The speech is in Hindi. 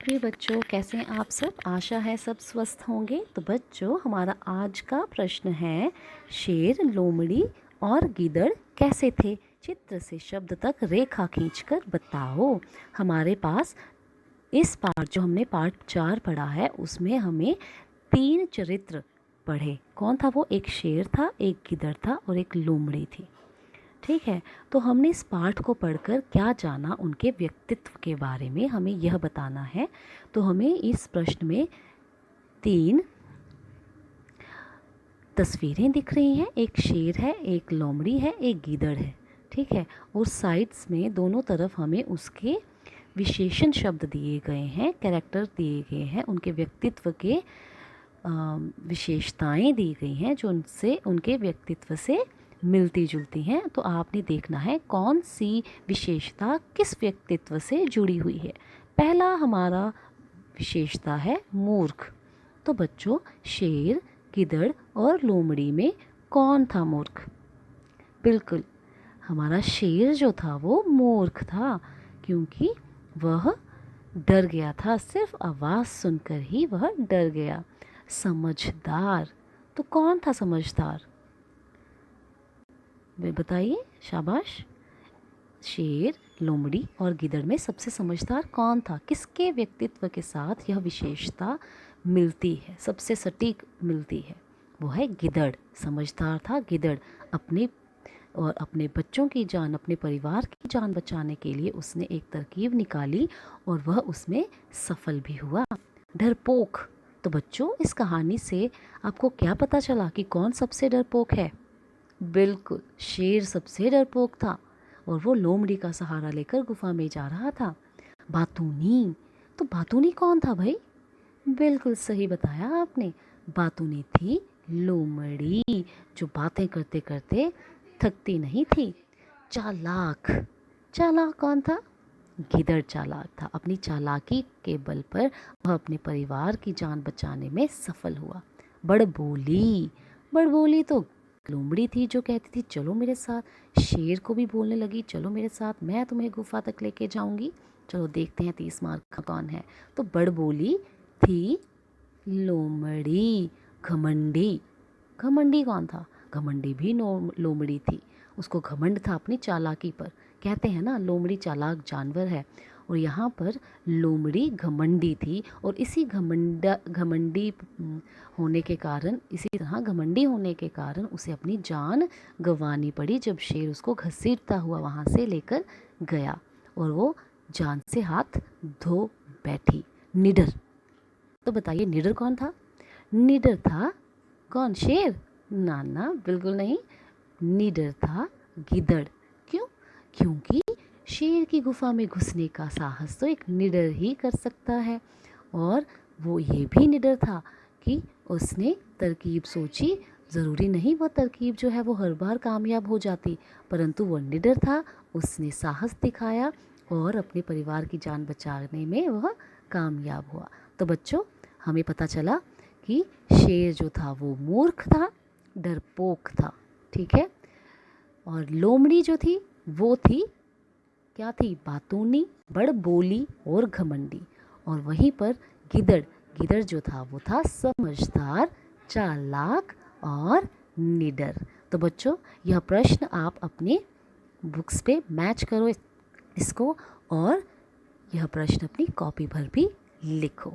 प्रिय बच्चों, कैसे हैं आप सब। आशा है सब स्वस्थ होंगे। तो बच्चों, हमारा आज का प्रश्न है, शेर, लोमड़ी और गीदड़ कैसे थे। चित्र से शब्द तक रेखा खींचकर बताओ। हमारे पास इस पाठ जो हमने पाठ 4 पढ़ा है उसमें हमें 3 चरित्र पढ़े। कौन था वो? एक शेर था, एक गीदड़ था और एक लोमड़ी थी। ठीक है, तो हमने इस पाठ को पढ़कर क्या जाना, उनके व्यक्तित्व के बारे में हमें यह बताना है। तो हमें इस प्रश्न में 3 तस्वीरें दिख रही हैं। एक शेर है, एक लोमड़ी है, एक गीदड़ है। ठीक है, और साइड्स में दोनों तरफ हमें उसके विशेषण शब्द दिए गए हैं, कैरेक्टर दिए गए हैं, उनके व्यक्तित्व के विशेषताएं दी गई हैं जो उनसे, उनके व्यक्तित्व से मिलती जुलती हैं। तो आपने देखना है कौन सी विशेषता किस व्यक्तित्व से जुड़ी हुई है। पहला हमारा विशेषता है मूर्ख। तो बच्चों, शेर, गिदड़ और लोमड़ी में कौन था मूर्ख? बिल्कुल, हमारा शेर जो था वो मूर्ख था, क्योंकि वह डर गया था। सिर्फ आवाज़ सुनकर ही वह डर गया। समझदार, तो कौन था समझदार? वे बताइए, शाबाश। शेर, लोमड़ी और गिदड़ में सबसे समझदार कौन था? किसके व्यक्तित्व के साथ यह विशेषता मिलती है, सबसे सटीक मिलती है? वो है गिदड़। समझदार था गिदड़। अपने बच्चों की जान, अपने परिवार की जान बचाने के लिए उसने एक तरकीब निकाली और वह उसमें सफल भी हुआ। डरपोक, तो बच्चों इस कहानी से आपको क्या पता चला कि कौन सबसे डरपोक है? बिल्कुल, शेर सबसे डरपोक था और वो लोमड़ी का सहारा लेकर गुफा में जा रहा था। बातूनी, तो बातूनी कौन था भाई? बिल्कुल सही बताया आपने, बातूनी थी लोमड़ी, जो बातें करते करते थकती नहीं थी। चालाक, चालाक कौन था? गिदड़ चालाक था। अपनी चालाकी के बल पर वह अपने परिवार की जान बचाने में सफल हुआ। बड़बोली, बड़बोली तो लोमड़ी थी जो कहती थी चलो मेरे साथ। शेर को भी बोलने लगी चलो मेरे साथ, मैं तुम्हें गुफा तक लेके जाऊंगी। चलो देखते हैं 30 मार्क का कौन है। तो बड़बोली थी लोमड़ी। घमंडी, घमंडी कौन था? घमंडी भी लोमड़ी थी। उसको घमंड था अपनी चालाकी पर। कहते हैं ना, लोमड़ी चालाक जानवर है, और यहाँ पर लोमड़ी घमंडी थी। और इसी घमंडी होने के कारण, इसी तरह घमंडी होने के कारण उसे अपनी जान गंवानी पड़ी जब शेर उसको घसीटता हुआ वहाँ से लेकर गया और वो जान से हाथ धो बैठी। निडर, तो बताइए निडर कौन था? निडर था कौन? शेर? ना ना, बिल्कुल नहीं। निडर था गिदड़। क्यों? क्योंकि शेर की गुफा में घुसने का साहस तो एक निडर ही कर सकता है। और वो ये भी निडर था कि उसने तरकीब सोची। ज़रूरी नहीं वह तरकीब जो है वो हर बार कामयाब हो जाती, परंतु वो निडर था, उसने साहस दिखाया और अपने परिवार की जान बचाने में वह कामयाब हुआ। तो बच्चों, हमें पता चला कि शेर जो था वो मूर्ख था, डरपोक था। ठीक है, और लोमड़ी जो थी वो थी, क्या थी? बातूनी, बड़बोली और घमंडी। और वहीं पर गिदड़, गिदड़ जो था वो था समझदार, चालाक और निडर। तो बच्चों, यह प्रश्न आप अपने बुक्स पे मैच करो इसको, और यह प्रश्न अपनी कॉपी पर भी लिखो।